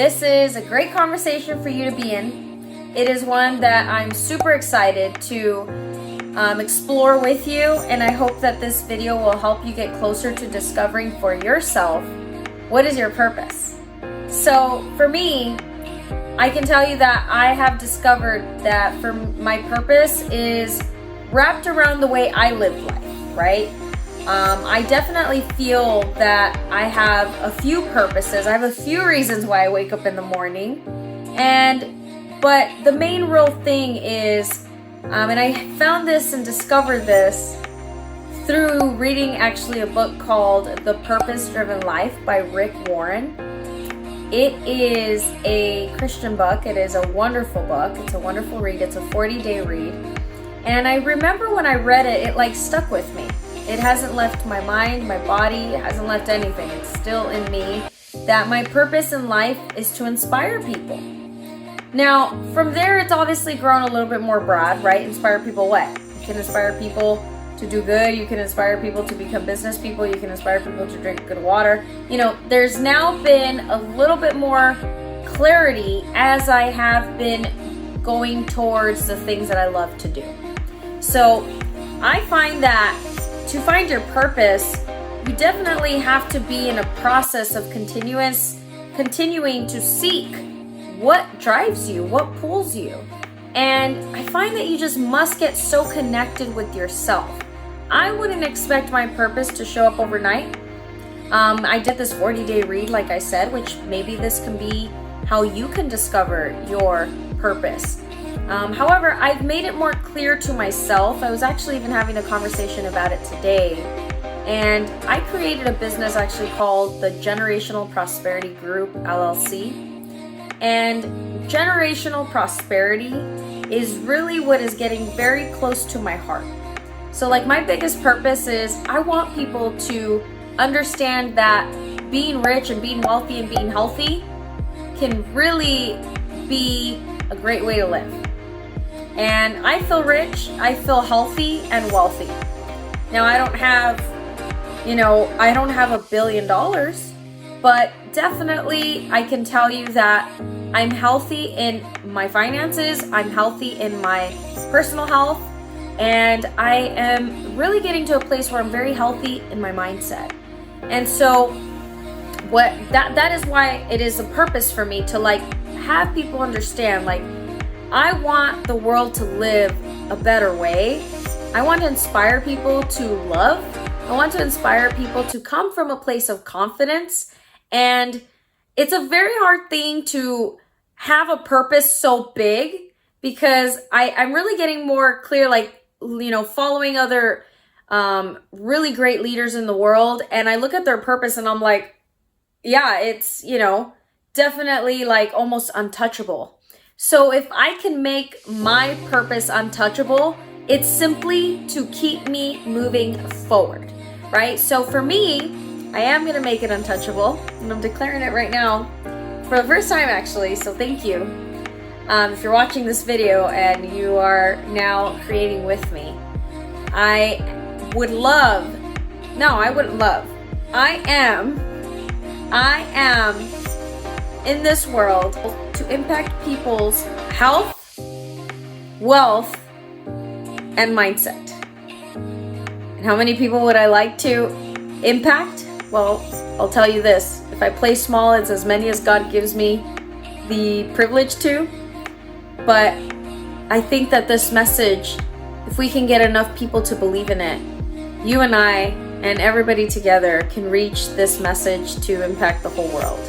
This is a great conversation for you to be in. It is one that I'm super excited to explore with you, and I hope that this video will help you get closer to discovering for yourself what is your purpose. So for me, I can tell you that I have discovered that for my purpose is wrapped around the way I live life, right? I definitely feel that I have a few purposes. I have a few reasons why I wake up in the morning. But the main real thing is, and I found this and discovered this through reading actually a book called The Purpose-Driven Life by Rick Warren. It is a Christian book. It is a wonderful book. It's a wonderful read. It's a 40-day read. And I remember when I read it, it like stuck with me. It hasn't left my mind, my body, it hasn't left anything. It's still in me that my purpose in life is to inspire people. Now, from there, it's obviously grown a little bit more broad, right? Inspire people what? You can inspire people to do good. You can inspire people to become business people. You can inspire people to drink good water. You know, there's now been a little bit more clarity as I have been going towards the things that I love to do. So I find that to find your purpose, you definitely have to be in a process of continuing to seek what drives you, what pulls you. And I find that you just must get so connected with yourself. I wouldn't expect my purpose to show up overnight. I did this 40-day read, like I said, which maybe this can be how you can discover your purpose. However, I've made it more clear to myself. I was actually even having a conversation about it today. And I created a business actually called the Generational Prosperity Group, LLC. And generational prosperity is really what is getting very close to my heart. So like my biggest purpose is I want people to understand that being rich and being wealthy and being healthy can really be a great way to live. And I feel rich, I feel healthy and wealthy. Now I don't have $1 billion, but definitely I can tell you that I'm healthy in my finances, I'm healthy in my personal health, and I am really getting to a place where I'm very healthy in my mindset. And so that is why it is a purpose for me to like have people understand, like, I want the world to live a better way. I want to inspire people to love. I want to inspire people to come from a place of confidence. And it's a very hard thing to have a purpose so big because I'm really getting more clear, like, following other really great leaders in the world. And I look at their purpose and I'm like, yeah, it's, definitely like almost untouchable. So if I can make my purpose untouchable, it's simply to keep me moving forward, right? So for me, I am going to make it untouchable, and I'm declaring it right now for the first time actually, so thank you. If you're watching this video and you are now creating with me, I am in this world to impact people's health, wealth, and mindset. And how many people would I like to impact? Well, I'll tell you this. If I play small, it's as many as God gives me the privilege to. But I think that this message, if we can get enough people to believe in it, you and I and everybody together can reach this message to impact the whole world.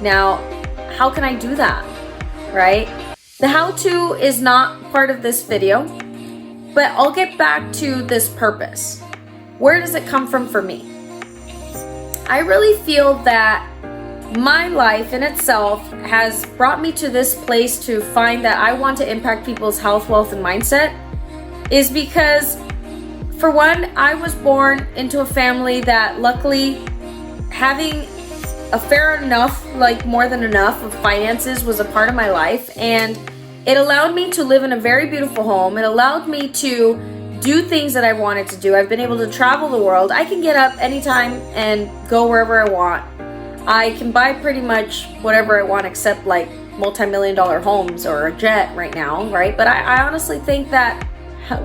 Now, how can I do that, right? The how-to is not part of this video, but I'll get back to this purpose. Where does it come from for me? I really feel that my life in itself has brought me to this place to find that I want to impact people's health, wealth, and mindset is because, for one, I was born into a family that luckily having a fair enough, like more than enough of finances was a part of my life, and it allowed me to live in a very beautiful home. It allowed me to do things that I wanted to do. I've been able to travel the world. I can get up anytime and go wherever I want. I can buy pretty much whatever I want except like multi-million-dollar homes or a jet right now, right? But I honestly think that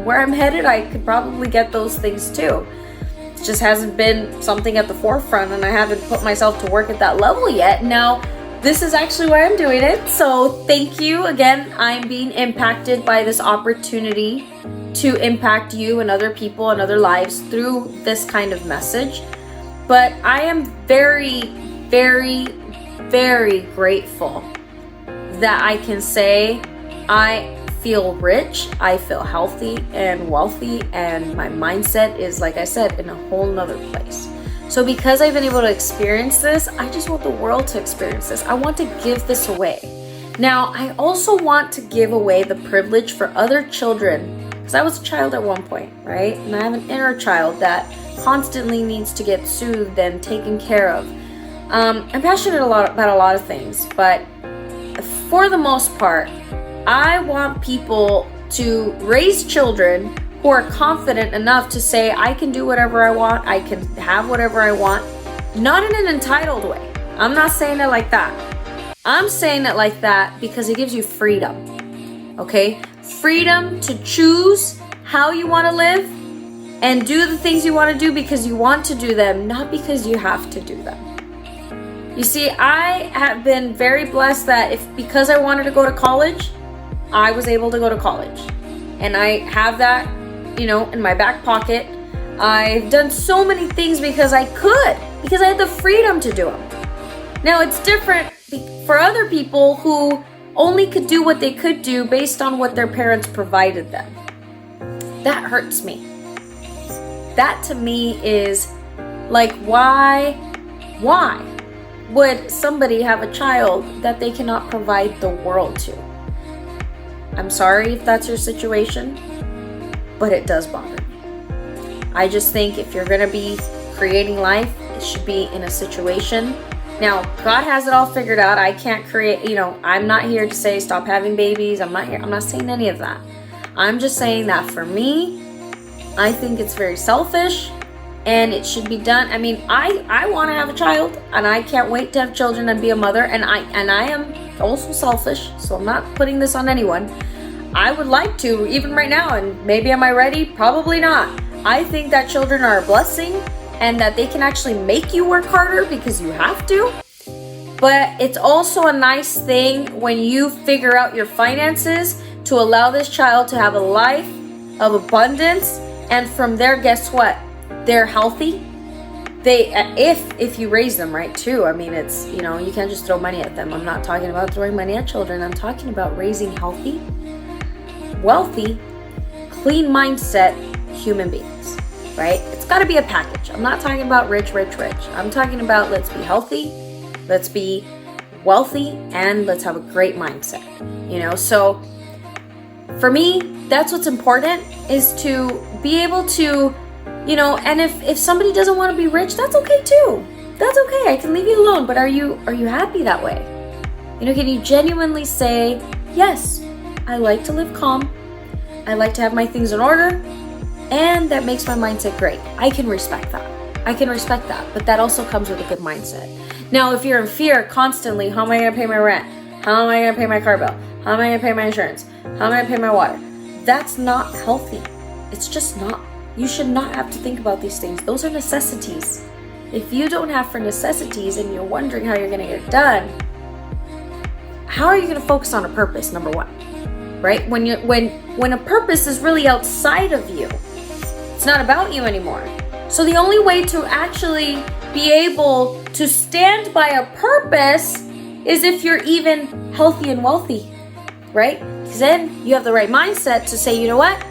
where I'm headed, I could probably get those things too. It just hasn't been something at the forefront, and I haven't put myself to work at that level yet. Now, this is actually why I'm doing it. So thank you again. I'm being impacted by this opportunity to impact you and other people and other lives through this kind of message. But I am very, very, very grateful that I can say I feel rich, I feel healthy and wealthy, and my mindset is, like I said, in a whole nother place. So because I've been able to experience this, I just want the world to experience this. I want to give this away. Now, I also want to give away the privilege for other children, because I was a child at one point, right? And I have an inner child that constantly needs to get soothed and taken care of. I'm passionate about a lot of things, but for the most part, I want people to raise children who are confident enough to say, I can do whatever I want, I can have whatever I want, not in an entitled way. I'm not saying it like that. I'm saying it like that because it gives you freedom, okay? Freedom to choose how you want to live and do the things you want to do because you want to do them, not because you have to do them. You see, I have been very blessed that because I wanted to go to college, I was able to go to college. And I have that, in my back pocket. I've done so many things because I had the freedom to do them. Now, it's different for other people who only could do what they could do based on what their parents provided them. That hurts me. That to me is like, why would somebody have a child that they cannot provide the world to? I'm sorry if that's your situation, but it does bother me. I just think if you're going to be creating life, it should be in a situation. Now, God has it all figured out. I can't create, I'm not here to say stop having babies. I'm not saying any of that. I'm just saying that for me, I think it's very selfish. And it should be done. I mean, I want to have a child, and I can't wait to have children and be a mother. And I am also selfish, so I'm not putting this on anyone. I would like to, even right now, and maybe am I ready? Probably not. I think that children are a blessing, and that they can actually make you work harder because you have to. But it's also a nice thing when you figure out your finances to allow this child to have a life of abundance, and from there, guess what? They're healthy. If you raise them right too. I mean, it's, you can't just throw money at them. I'm not talking about throwing money at children. I'm talking about raising healthy, wealthy, clean mindset human beings, right? It's got to be a package. I'm not talking about rich. I'm talking about let's be healthy, let's be wealthy, and let's have a great mindset, So for me, that's what's important, is to be able to, and if somebody doesn't want to be rich, that's okay too. That's okay. I can leave you alone. But are you happy that way? Can you genuinely say, yes, I like to live calm. I like to have my things in order. And that makes my mindset great. I can respect that. But that also comes with a good mindset. Now, if you're in fear constantly, how am I going to pay my rent? How am I going to pay my car bill? How am I going to pay my insurance? How am I going to pay my water? That's not healthy. It's just not. You should not have to think about these things. Those are necessities. If you don't have for necessities and you're wondering how you're going to get it done, how are you going to focus on a purpose, number one? Right? When a purpose is really outside of you, it's not about you anymore. So the only way to actually be able to stand by a purpose is if you're even healthy and wealthy, right? Because then you have the right mindset to say, you know what?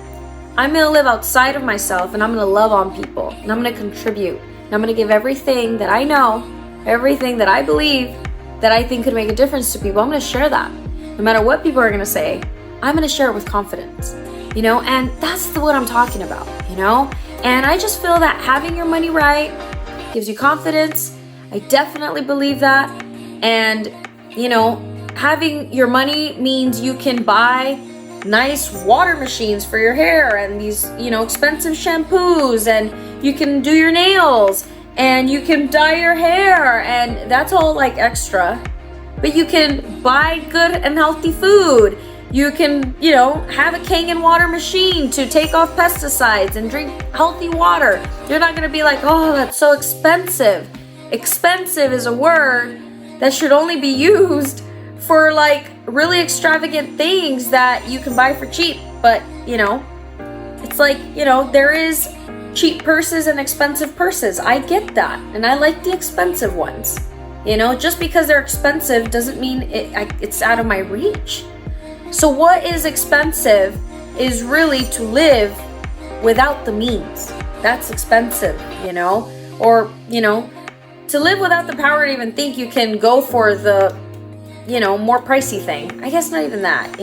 I'm going to live outside of myself, and I'm going to love on people, and I'm going to contribute, and I'm going to give everything that I know, everything that I believe that I think could make a difference to people. I'm going to share that. No matter what people are going to say, I'm going to share it with confidence, and that's what I'm talking about, and I just feel that having your money right gives you confidence. I definitely believe that. And, having your money means you can buy nice water machines for your hair and these, expensive shampoos, and you can do your nails and you can dye your hair, and that's all like extra. But you can buy good and healthy food. You can, have a Kangen water machine to take off pesticides and drink healthy water. You're not going to be like, oh, that's so expensive. Expensive is a word that should only be used for like really extravagant things that you can buy for cheap. But, it's like, there is cheap purses and expensive purses. I get that. And I like the expensive ones. Just because they're expensive doesn't mean it's out of my reach. So what is expensive is really to live without the means. That's expensive, or, to live without the power to even think you can go for the, more pricey thing. I guess not even that,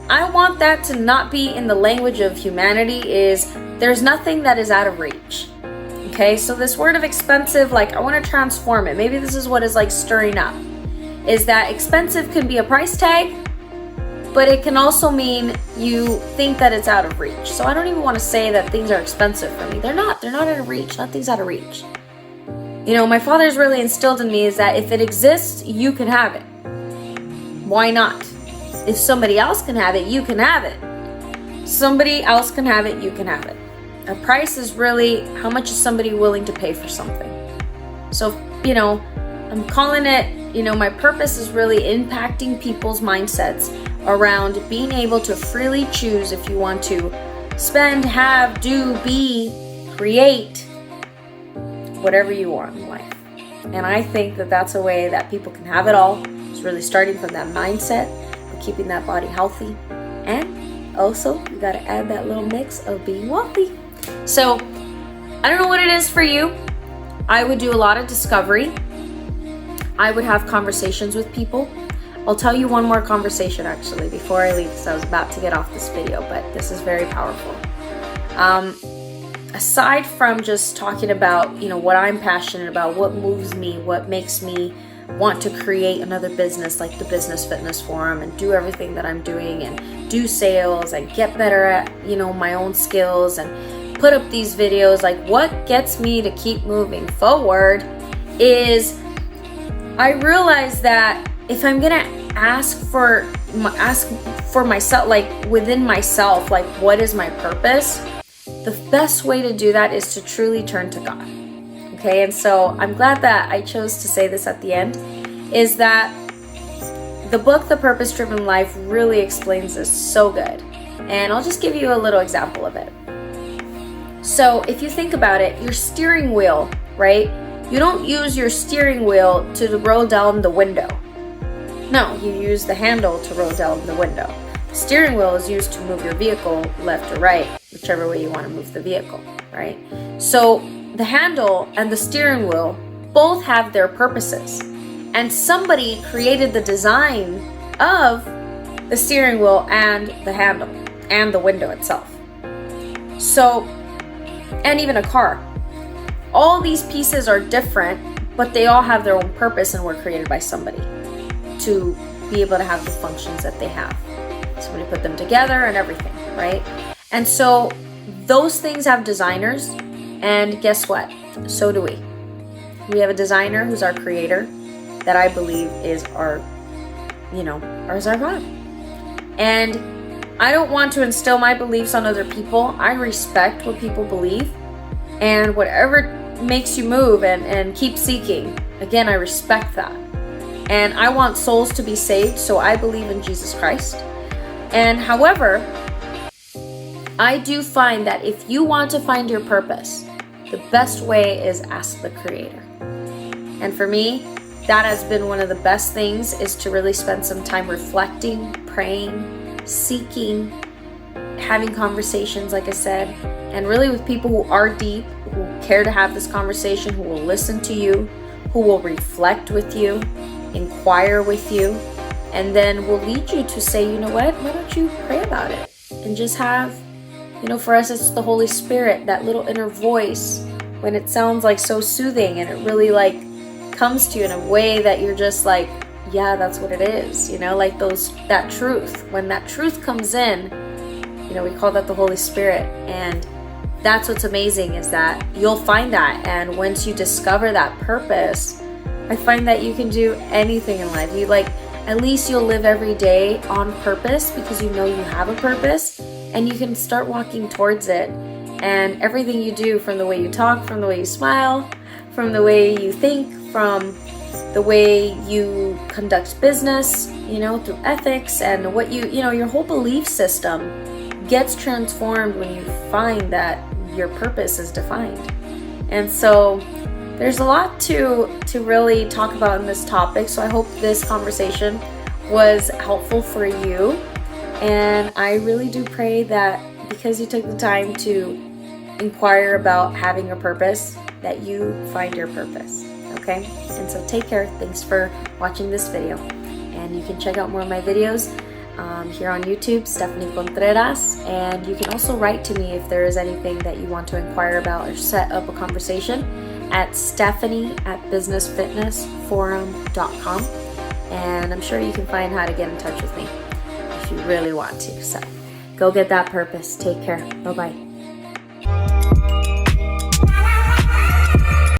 I want that to not be in the language of humanity. Is there's nothing that is out of reach. Okay, so this word of expensive, like I want to transform it. Maybe this is what is like stirring up. Is that expensive can be a price tag, but it can also mean you think that it's out of reach. So I don't even want to say that things are expensive for me. They're not out of reach. Nothing's out of reach. My father's really instilled in me is that if it exists, you can have it. Why not? If somebody else can have it, you can have it. Somebody else can have it, you can have it. A price is really how much is somebody willing to pay for something. So, I'm calling it, my purpose is really impacting people's mindsets around being able to freely choose if you want to spend, have, do, be, create, whatever you want in life. And I think that that's a way that people can have it all. It's really starting from that mindset of keeping that body healthy. And also, you got to add that little mix of being wealthy. So, I don't know what it is for you. I would do a lot of discovery. I would have conversations with people. I'll tell you one more conversation actually before I leave, because I was about to get off this video, but this is very powerful. Aside from just talking about, what I'm passionate about, what moves me, what makes me want to create another business like the Business Fitness Forum and do everything that I'm doing and do sales and get better at, my own skills and put up these videos, like what gets me to keep moving forward is I realize that if I'm gonna ask for myself, like within myself, like what is my purpose, the best way to do that is to truly turn to God. Okay, and so I'm glad that I chose to say this at the end, is that the book, The Purpose Driven Life, really explains this so good. And I'll just give you a little example of it. So if you think about it, your steering wheel, right? You don't use your steering wheel to roll down the window. No, you use the handle to roll down the window. The steering wheel is used to move your vehicle left or right, whichever way you want to move the vehicle, right? So the handle and the steering wheel both have their purposes. And somebody created the design of the steering wheel and the handle and the window itself. So, and even a car. All these pieces are different, but they all have their own purpose and were created by somebody to be able to have the functions that they have. Somebody put them together and everything, right? And so those things have designers, and guess what? So do we. We have a designer who's our creator that I believe is our God. And I don't want to instill my beliefs on other people. I respect what people believe, and whatever makes you move and keep seeking. Again, I respect that. And I want souls to be saved, so I believe in Jesus Christ. And however, I do find that if you want to find your purpose, the best way is ask the Creator. And for me, that has been one of the best things, is to really spend some time reflecting, praying, seeking, having conversations, like I said, and really with people who are deep, who care to have this conversation, who will listen to you, who will reflect with you, inquire with you, and then will lead you to say, you know what, why don't you pray about it? And just have, for us, it's the Holy Spirit, that little inner voice, when it sounds like so soothing and it really like comes to you in a way that you're just like, yeah, that's what it is, like that truth. When that truth comes in, we call that the Holy Spirit. And that's what's amazing, is that you'll find that. And once you discover that purpose, I find that you can do anything in life. You at least you'll live every day on purpose, because you know you have a purpose, and you can start walking towards it. And everything you do, from the way you talk, from the way you smile, from the way you think, from the way you conduct business, through ethics, and what your whole belief system gets transformed when you find that your purpose is defined. And so there's a lot to really talk about in this topic. So I hope this conversation was helpful for you. And I really do pray that because you took the time to inquire about having a purpose, that you find your purpose. Okay? And so take care. Thanks for watching this video. And you can check out more of my videos here on YouTube, Stephanie Contreras. And you can also write to me if there is anything that you want to inquire about or set up a conversation at stephanie@businessfitnessforum.com. And I'm sure you can find how to get in touch with me if you really want to. So go get that purpose. Take care. Bye-bye.